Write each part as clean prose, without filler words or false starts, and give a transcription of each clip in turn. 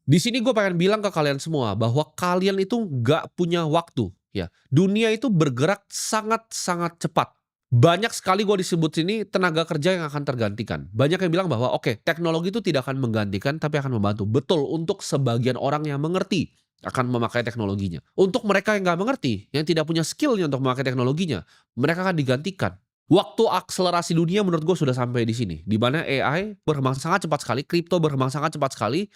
Di sini gue pengen bilang ke kalian semua bahwa kalian itu nggak punya waktu, ya. Dunia itu bergerak sangat-sangat cepat. Banyak sekali gue disebut sini tenaga kerja yang akan tergantikan. Banyak yang bilang bahwa oke, teknologi itu tidak akan menggantikan tapi akan membantu. Betul, untuk sebagian orang yang mengerti akan memakai teknologinya. Untuk mereka yang nggak mengerti, yang tidak punya skill-nya untuk memakai teknologinya, mereka akan digantikan. Waktu akselerasi dunia menurut gue sudah sampai di sini, di mana AI berkembang sangat cepat sekali, kripto berkembang sangat cepat sekali,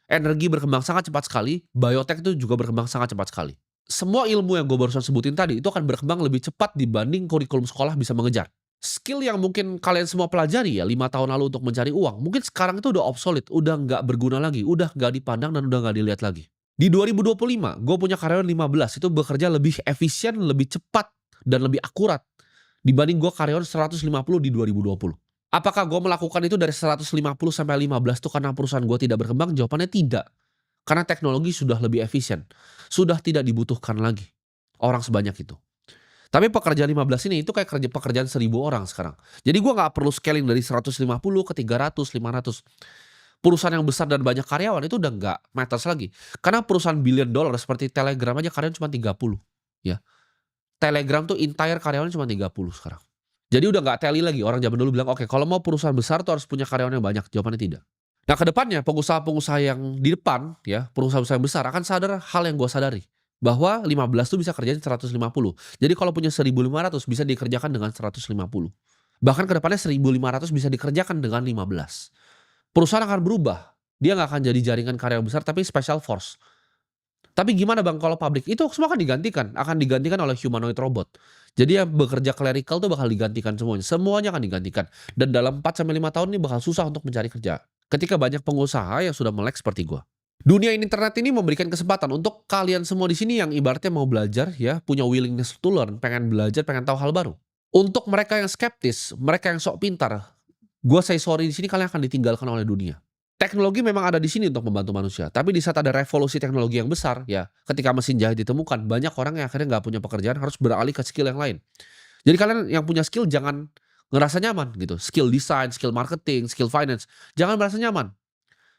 energi berkembang sangat cepat sekali, biotech itu juga berkembang sangat cepat sekali. Semua ilmu yang gue barusan sebutin tadi, itu akan berkembang lebih cepat dibanding kurikulum sekolah bisa mengejar. Skill yang mungkin kalian semua pelajari ya 5 tahun lalu untuk mencari uang, mungkin sekarang itu udah obsolete, udah nggak berguna lagi, udah nggak dipandang dan udah nggak dilihat lagi. Di 2025, gue punya karyawan 15, itu bekerja lebih efisien, lebih cepat, dan lebih akurat dibanding gue karyawan 150 di 2020. Apakah gue melakukan itu dari 150 sampai 15 tuh karena perusahaan gue tidak berkembang? Jawabannya tidak. Karena teknologi sudah lebih efisien. Sudah tidak dibutuhkan lagi orang sebanyak itu. Tapi pekerjaan 15 ini itu kayak pekerjaan 1.000 orang sekarang. Jadi gue nggak perlu scaling dari 150 ke 300, 500. Perusahaan yang besar dan banyak karyawan itu udah nggak matters lagi. Karena perusahaan billion dollar seperti Telegram aja karyawan cuma 30. Ya. Telegram tuh entire karyawan cuma 30 sekarang. Jadi udah nggak teli lagi, orang zaman dulu bilang, "Oke, kalau mau perusahaan besar tuh harus punya karyawan yang banyak." Jawabannya tidak. Nah, ke depannya pengusaha-pengusaha yang di depan ya, perusahaan-perusahaan yang besar akan sadar hal yang gua sadari, bahwa 15 tuh bisa kerjain 150. Jadi kalau punya 1.500 bisa dikerjakan dengan 150. Bahkan ke depannya 1.500 bisa dikerjakan dengan 15. Perusahaan akan berubah. Dia nggak akan jadi jaringan karyawan besar tapi special force. Tapi gimana Bang kalau pabrik? Itu semua akan digantikan oleh humanoid robot. Jadi yang bekerja clerical tuh bakal digantikan semuanya, semuanya akan digantikan. Dan dalam 4 sampai 5 tahun ini bakal susah untuk mencari kerja. Ketika banyak pengusaha yang sudah melek seperti gua. Dunia internet ini memberikan kesempatan untuk kalian semua di sini yang ibaratnya mau belajar ya, punya willingness to learn, pengen belajar, pengen tahu hal baru. Untuk mereka yang skeptis, mereka yang sok pintar, gua say sorry di sini kalian akan ditinggalkan oleh dunia. Teknologi memang ada di sini untuk membantu manusia, tapi di saat ada revolusi teknologi yang besar, ya, ketika mesin jahit ditemukan, banyak orang yang akhirnya nggak punya pekerjaan harus beralih ke skill yang lain. Jadi kalian yang punya skill jangan ngerasa nyaman gitu, skill design, skill marketing, skill finance, jangan merasa nyaman.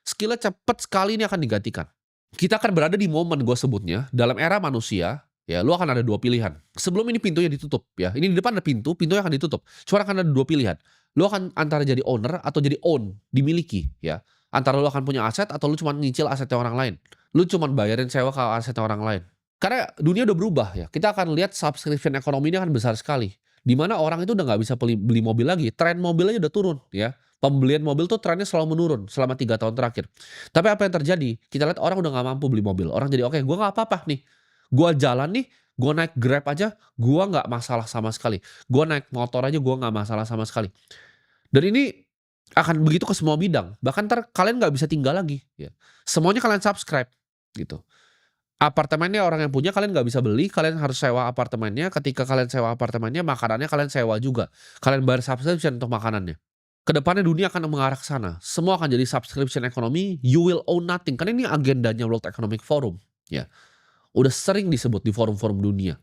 Skill-nya cepet sekali ini akan digantikan. Kita akan berada di momen gue sebutnya, dalam era manusia, ya lu akan ada 2 pilihan. Sebelum ini pintunya ditutup ya, ini di depan ada pintu, pintunya akan ditutup. Cuma akan ada 2 pilihan. Lu akan antara jadi owner atau jadi own, dimiliki ya. Antara lu akan punya aset atau lu cuma nyicil asetnya orang lain. Lu cuma bayarin sewa ke asetnya orang lain. Karena dunia udah berubah ya, kita akan lihat subscription ekonomi ini akan besar sekali. Di mana orang itu udah nggak bisa beli mobil lagi, tren mobil aja udah turun ya. Pembelian mobil tuh trennya selalu menurun selama 3 tahun terakhir. Tapi apa yang terjadi? Kita lihat orang udah nggak mampu beli mobil. Orang jadi, "Oke, gua nggak apa-apa nih. Gua jalan nih, gua naik Grab aja, gua nggak masalah sama sekali. Gua naik motor aja gua nggak masalah sama sekali." Dan ini akan begitu ke semua bidang. Bahkan entar kalian nggak bisa tinggal lagi, ya. Semuanya kalian subscribe, gitu. Apartemennya orang yang punya kalian nggak bisa beli, kalian harus sewa apartemennya. Ketika kalian sewa apartemennya, makanannya kalian sewa juga. Kalian bayar subscription untuk makanannya. Kedepannya dunia akan mengarah ke sana. Semua akan jadi subscription ekonomi, you will own nothing. Karena ini agendanya World Economic Forum, ya. Udah sering disebut di forum-forum dunia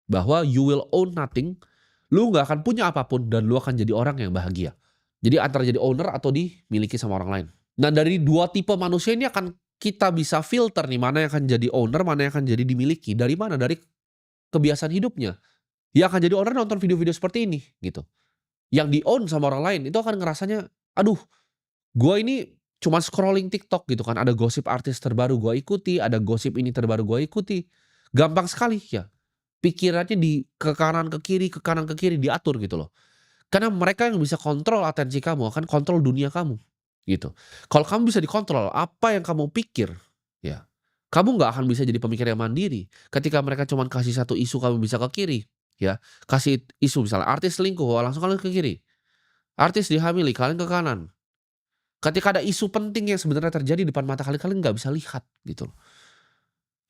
bahwa you will own nothing, lu nggak akan punya apapun dan lu akan jadi orang yang bahagia. Jadi antara jadi owner atau dimiliki sama orang lain. Nah, dari 2 tipe manusia ini akan kita bisa filter nih mana yang akan jadi owner, mana yang akan jadi dimiliki. Dari mana? Dari kebiasaan hidupnya. Yang akan jadi owner nonton video-video seperti ini gitu. Yang di-own sama orang lain itu akan ngerasanya, "Aduh, gua ini cuma scrolling TikTok," gitu kan, ada gosip artis terbaru gua ikuti, ada gosip ini terbaru gua ikuti. Gampang sekali ya, pikirannya ke kanan ke kanan ke kiri diatur gitu loh. Karena mereka yang bisa kontrol atensi kamu, akan kontrol dunia kamu, gitu. Kalau kamu bisa dikontrol, apa yang kamu pikir, ya, kamu nggak akan bisa jadi pemikir yang mandiri. Ketika mereka cuman kasih satu isu kamu bisa ke kiri, ya. Kasih isu misalnya artis selingkuh, wah langsung kalian ke kiri. Artis dihamili, kalian ke kanan. Ketika ada isu penting yang sebenarnya terjadi di depan mata kalian, kalian nggak bisa lihat gitu loh,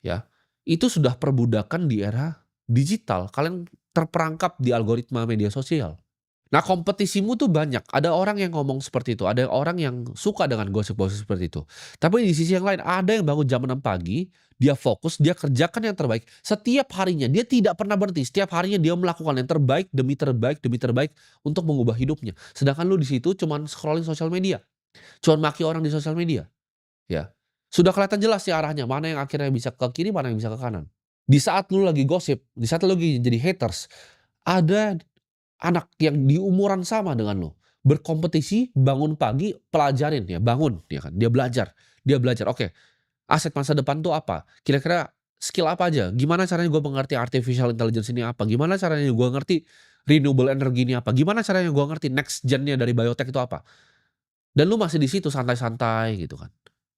ya. Itu sudah perbudakan di era digital, kalian terperangkap di algoritma media sosial. Nah, kompetisimu tuh banyak, ada orang yang ngomong seperti itu, ada orang yang suka dengan gosip-gosip seperti itu. Tapi di sisi yang lain ada yang bangun jam 6 pagi, dia fokus, dia kerjakan yang terbaik setiap harinya, dia tidak pernah berhenti, setiap harinya dia melakukan yang terbaik demi terbaik demi terbaik untuk mengubah hidupnya. Sedangkan lu di situ cuman scrolling sosial media, cuman maki orang di sosial media, ya. Sudah kelihatan jelas nih arahnya, mana yang akhirnya bisa ke kiri, mana yang bisa ke kanan. Di saat lu lagi gosip, di saat lu lagi jadi haters, ada anak yang di umuran sama dengan lu, berkompetisi, bangun pagi, pelajarin ya, bangun, ya kan, dia belajar, oke, aset masa depan tuh apa? Kira-kira skill apa aja? Gimana caranya gue mengerti artificial intelligence ini apa? Gimana caranya gue ngerti renewable energy ini apa? Gimana caranya gue ngerti next gen-nya dari biotech itu apa? Dan lu masih di situ santai-santai gitu kan.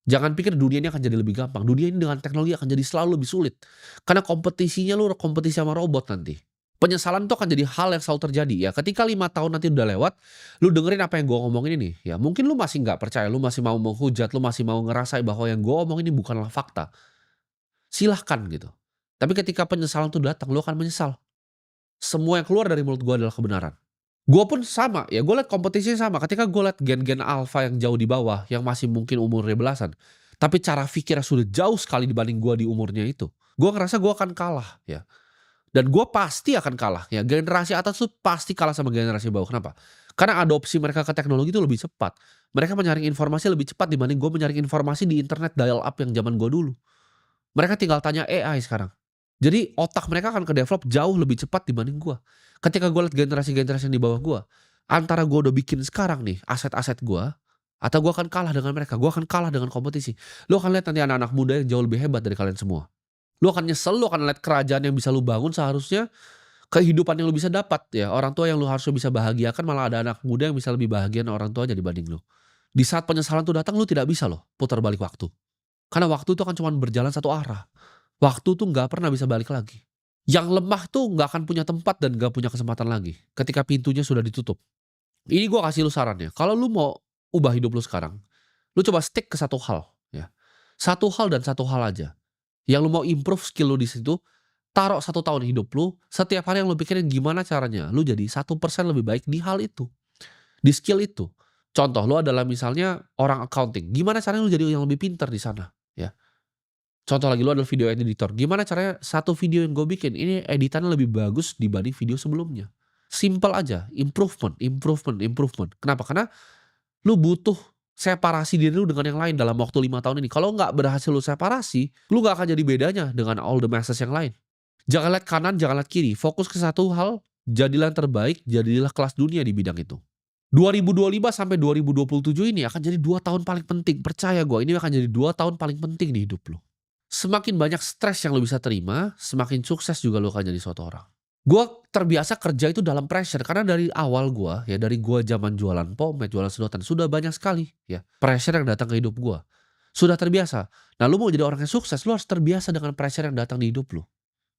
Jangan pikir dunia ini akan jadi lebih gampang. Dunia ini dengan teknologi akan jadi selalu lebih sulit. Karena kompetisinya lu kompetisi sama robot nanti. Penyesalan itu akan jadi hal yang selalu terjadi ya. Ketika 5 tahun nanti udah lewat, lu dengerin apa yang gua ngomongin ini ya. Mungkin lu masih nggak percaya, lu masih mau menghujat, lu masih mau ngerasain bahwa yang gua omongin ini bukanlah fakta. Silahkan gitu. Tapi ketika penyesalan itu datang, lu akan menyesal. Semua yang keluar dari mulut gua adalah kebenaran. Gua pun sama, ya gua liat kompetisinya sama, ketika gua liat gen-gen alfa yang jauh di bawah, yang masih mungkin umurnya belasan, tapi cara pikirnya sudah jauh sekali dibanding gua di umurnya itu. Gua ngerasa gua akan kalah ya, dan gua pasti akan kalah ya, generasi atas tuh pasti kalah sama generasi bawah, kenapa? Karena adopsi mereka ke teknologi itu lebih cepat. Mereka menyaring informasi lebih cepat dibanding gua menyaring informasi di internet dial up yang zaman gua dulu. Mereka tinggal tanya AI sekarang. Jadi otak mereka akan ke-develop jauh lebih cepat dibanding gua. Ketika gua lihat generasi-generasi yang di bawah gua, antara gua udah bikin sekarang nih aset-aset gua, atau gua akan kalah dengan mereka, gua akan kalah dengan kompetisi. Lu akan lihat nanti anak-anak muda yang jauh lebih hebat dari kalian semua. Lu akan nyesel, lu akan lihat kerajaan yang bisa lu bangun seharusnya, kehidupan yang lu bisa dapat ya, orang tua yang lu harusnya bisa bahagiakan, malah ada anak muda yang bisa lebih bahagia orang tuanya dibanding lu. Di saat penyesalan itu datang, lu tidak bisa loh putar balik waktu. Karena waktu itu akan cuma berjalan satu arah. Waktu tuh nggak pernah bisa balik lagi. Yang lemah tuh nggak akan punya tempat dan nggak punya kesempatan lagi, ketika pintunya sudah ditutup. Ini gua kasih lu saran ya, kalau lu mau ubah hidup lu sekarang, lu coba stick ke satu hal ya. Satu hal dan satu hal aja. Yang lu mau improve skill lu di situ, taruh 1 tahun hidup lu, setiap hari yang lu pikirin gimana caranya lu jadi 1% lebih baik di hal itu, di skill itu. Contoh lu adalah misalnya orang accounting, gimana caranya lu jadi yang lebih pintar di sana, ya. Contoh lagi lu adalah video editor, gimana caranya satu video yang gue bikin ini editannya lebih bagus dibanding video sebelumnya. Simple aja, improvement, improvement, improvement. Kenapa? Karena lu butuh separasi diri lu dengan yang lain dalam waktu 5 tahun ini. Kalau nggak berhasil lu separasi, lu nggak akan jadi bedanya dengan all the masses yang lain. Jangan lihat kanan, jangan lihat kiri, fokus ke satu hal, jadilah yang terbaik, jadilah kelas dunia di bidang itu. 2025 sampai 2027 ini akan jadi 2 tahun paling penting, percaya gue, ini akan jadi 2 tahun paling penting di hidup lu. Semakin banyak stres yang lo bisa terima, semakin sukses juga lo akan jadi suatu orang. Gue terbiasa kerja itu dalam pressure, karena dari awal gue, ya dari gue zaman jualan pomade, jualan sedotan, sudah banyak sekali ya pressure yang datang ke hidup gue. Sudah terbiasa. Nah, lu mau jadi orang yang sukses, lu harus terbiasa dengan pressure yang datang di hidup lu.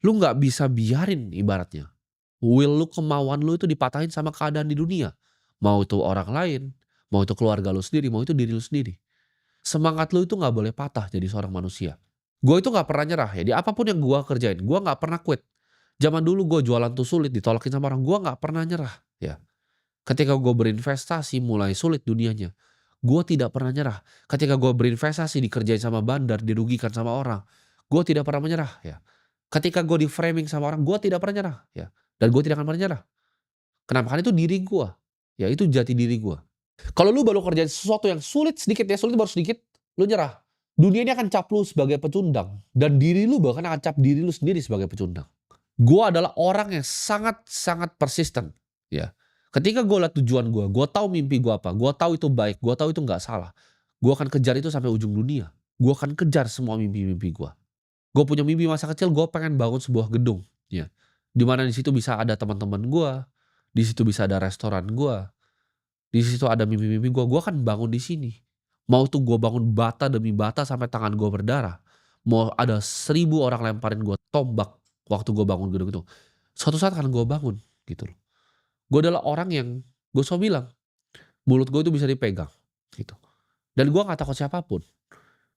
Lu nggak bisa biarin ibaratnya. Will lu, kemauan lu itu dipatahin sama keadaan di dunia. Mau itu orang lain, mau itu keluarga lu sendiri, mau itu diri lu sendiri. Semangat lu itu nggak boleh patah jadi seorang manusia. Gue itu nggak pernah nyerah ya, di apapun yang gue kerjain, gue nggak pernah quit. Zaman dulu gue jualan tuh sulit, ditolakin sama orang, gue nggak pernah nyerah ya. Ketika gue berinvestasi mulai sulit dunianya, gue tidak pernah nyerah. Ketika gue berinvestasi dikerjain sama bandar, dirugikan sama orang, gue tidak pernah menyerah ya. Ketika gue di-framing sama orang, gue tidak pernah nyerah ya, dan gue tidak akan pernah nyerah. Kenapa? Karena itu diri gue, ya itu jati diri gue. Kalau lu baru kerjain sesuatu yang sulit sedikit ya, sulit baru sedikit, lu nyerah. Dunia ini akan cap lu sebagai pecundang, dan diri lu bahkan akan cap diri lu sendiri sebagai pecundang. Gua adalah orang yang sangat-sangat persisten, ya. Ketika gue lihat tujuan gue tahu mimpi gue apa, gue tahu itu baik, gue tahu itu nggak salah. Gue akan kejar itu sampai ujung dunia. Gue akan kejar semua mimpi-mimpi gue. Gue punya mimpi masa kecil, gue pengen bangun sebuah gedung, ya. Di mana di situ bisa ada teman-teman gue, di situ bisa ada restoran gue, di situ ada mimpi-mimpi gue akan bangun di sini. Mau tuh gue bangun bata demi bata sampai tangan gue berdarah. Mau ada 1.000 orang lemparin gue tombak waktu gue bangun gedung itu. Suatu saat akan gue bangun gitu loh. Gue adalah orang yang gue selalu bilang, mulut gue itu bisa dipegang gitu. Dan gue gak takut siapapun.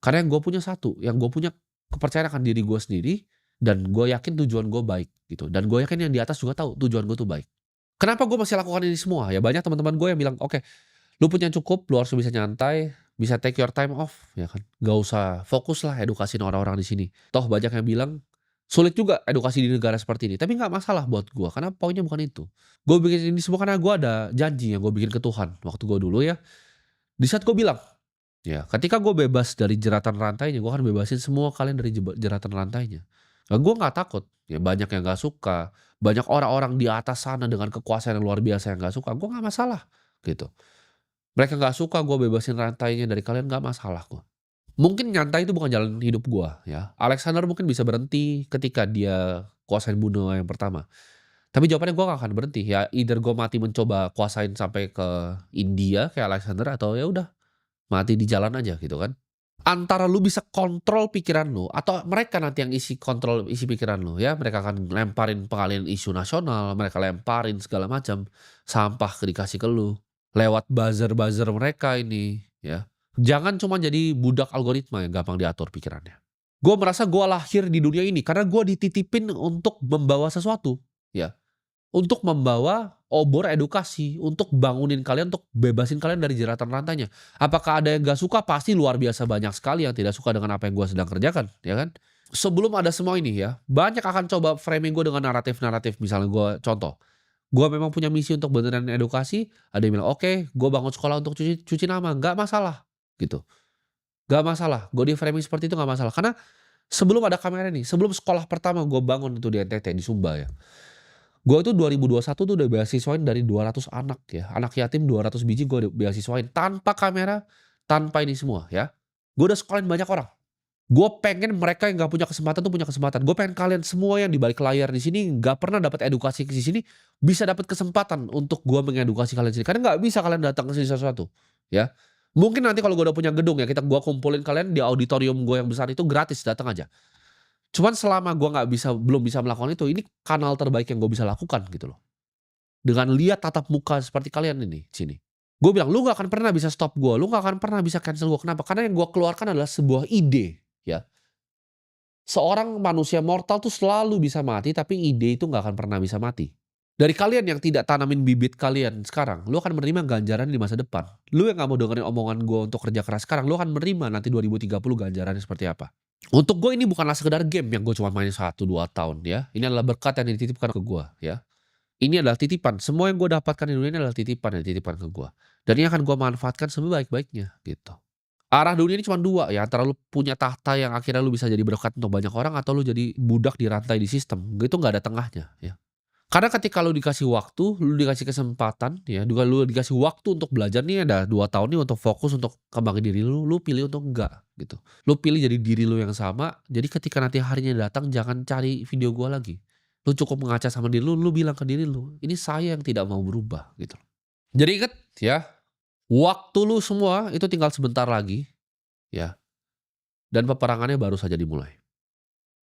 Karena yang gue punya satu, yang gue punya kepercayaan akan diri gue sendiri, dan gue yakin tujuan gue baik gitu. Dan gue yakin yang di atas juga tahu tujuan gue tuh baik. Kenapa gue masih lakukan ini semua? Ya banyak teman-teman gue yang bilang, oke, lu punya cukup, lu harus bisa nyantai, bisa take your time off, ya kan. Gak usah fokus lah edukasiin orang-orang di sini. Toh banyak yang bilang, sulit juga edukasi di negara seperti ini. Tapi gak masalah buat gue, karena poinnya bukan itu. Gue bikin ini semua karena gue ada janji yang gue bikin ke Tuhan. Waktu gue dulu ya, di saat gue bilang, Ya, ketika gue bebas dari jeratan rantainya, gue akan bebasin semua kalian dari jeratan rantainya. Nah, gue nggak takut, ya banyak yang nggak suka, banyak orang-orang di atas sana dengan kekuasaan yang luar biasa yang nggak suka, gue nggak masalah, gitu. Mereka nggak suka gue bebasin rantainya dari kalian, nggak masalah gue. Mungkin nyantai itu bukan jalan hidup gue, ya. Alexander mungkin bisa berhenti ketika dia kuasain benua yang pertama. Tapi jawabannya gue nggak akan berhenti, ya either gue mati mencoba kuasain sampai ke India kayak Alexander, atau ya udah mati di jalan aja gitu kan. Antara lu bisa kontrol pikiran lu atau mereka nanti yang kontrol isi pikiran lu ya, mereka akan lemparin pengalihan isu nasional, mereka lemparin segala macam, sampah dikasih ke lu, lewat buzzer-buzzer mereka ini ya. Jangan cuma jadi budak algoritma yang gampang diatur pikirannya. Gue merasa gue lahir di dunia ini karena gue dititipin untuk membawa sesuatu ya. Untuk membawa obor edukasi, untuk bangunin kalian, untuk bebasin kalian dari jeratan rantainya. Apakah ada yang gak suka? Pasti luar biasa banyak sekali yang tidak suka dengan apa yang gue sedang kerjakan, ya kan? Sebelum ada semua ini ya, banyak akan coba framing gue dengan naratif-naratif. Misalnya gue contoh, gue memang punya misi untuk beneran edukasi, ada yang bilang, "Oke, gue bangun sekolah untuk cuci cuci nama." Nggak masalah, gitu. Nggak masalah, gue di framing seperti itu nggak masalah. Karena sebelum ada kamera nih, sebelum sekolah pertama gue bangun itu di NTT, di Sumba ya. Gue tuh 2021 tuh udah beasiswain dari 200 anak ya, anak yatim 200 biji gue udah beasiswain tanpa kamera, tanpa ini semua ya. Gue udah sekolahin banyak orang. Gue pengen mereka yang nggak punya kesempatan tuh punya kesempatan. Gue pengen kalian semua yang di balik layar di sini nggak pernah dapat edukasi di sini, bisa dapat kesempatan untuk gue mengedukasi kalian di sini. Karena nggak bisa kalian datang ke sini sesuatu, ya. Mungkin nanti kalau gue udah punya gedung ya, gue kumpulin kalian di auditorium gue yang besar itu gratis, datang aja. Cuman selama gue nggak bisa belum bisa melakukan itu, ini kanal terbaik yang gue bisa lakukan gitu loh. Dengan lihat tatap muka seperti kalian ini, sini. Gue bilang, "Lu nggak akan pernah bisa stop gue, lu nggak akan pernah bisa cancel gue." Kenapa? Karena yang gue keluarkan adalah sebuah ide, ya. Seorang manusia mortal tuh selalu bisa mati, tapi ide itu nggak akan pernah bisa mati. Dari kalian yang tidak tanamin bibit kalian sekarang, lu akan menerima ganjaran di masa depan. Lu yang nggak mau dengerin omongan gue untuk kerja keras sekarang, lu akan menerima nanti 2030 ganjarannya seperti apa. Untuk gue ini bukanlah sekedar game yang gue cuma main 1, 2 tahun ya. Ini adalah berkat yang dititipkan ke gue ya. Ini adalah titipan. Semua yang gue dapatkan di dunia ini adalah titipan yang dititipkan ke gue. Dan ini akan gue manfaatkan sebaik-baiknya gitu. Arah dunia ini cuma dua ya, antara lu punya tahta yang akhirnya lu bisa jadi berkat untuk banyak orang atau lu jadi budak di rantai di sistem. Itu nggak ada tengahnya ya. Karena ketika lu dikasih waktu, lu dikasih kesempatan ya, juga lu dikasih waktu untuk belajar nih ada 2 tahun nih untuk fokus untuk kembangin diri lu, lu pilih untuk enggak gitu. Lu pilih jadi diri lu yang sama, jadi ketika nanti harinya datang jangan cari video gua lagi. Lu cukup mengaca sama diri lu, lu bilang ke diri lu, "Ini saya yang tidak mau berubah," gitu. Jadi inget ya, waktu lu semua itu tinggal sebentar lagi ya, dan peperangannya baru saja dimulai.